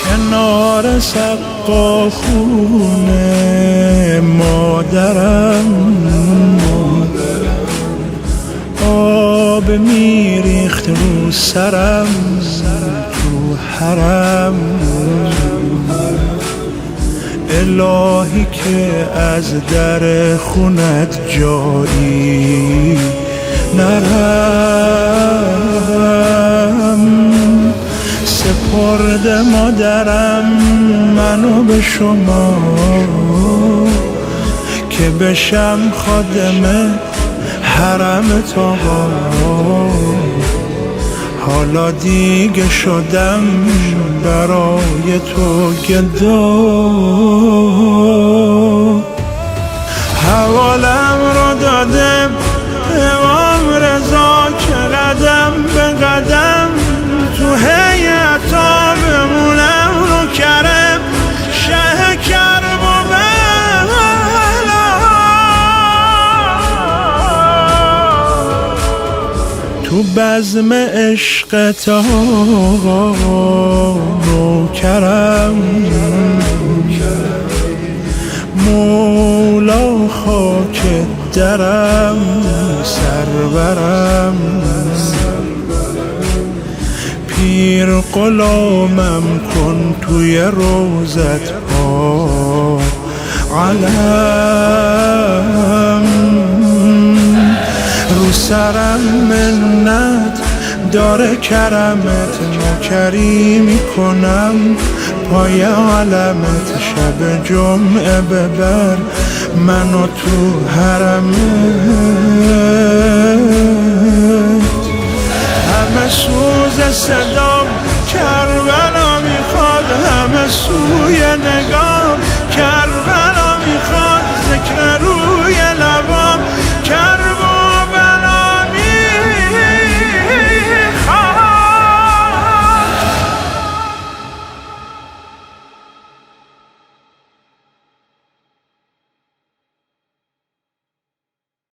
کنار سقاخونه مادرم آب میریخت رو سرم تو حرم. الهی که از در خونت جایی نرم. سپرد مادرم منو به شما که بشم خادم حرمت آقا. حالا دیگه شدم برای تو گدا. حوالم رو داده امام رضا که قدم به قدم تو هیئتا بمونم رو کرم شه کرب و بلا. تو بزم عشقت آقا نوکرم مولا خاک درم سرورم. پیر غلامم کن توی روزت پا علم. رو سرم منت داره کرمت نوکری میکنم پای علمت. شب جمعه ببر منو تو حرمت.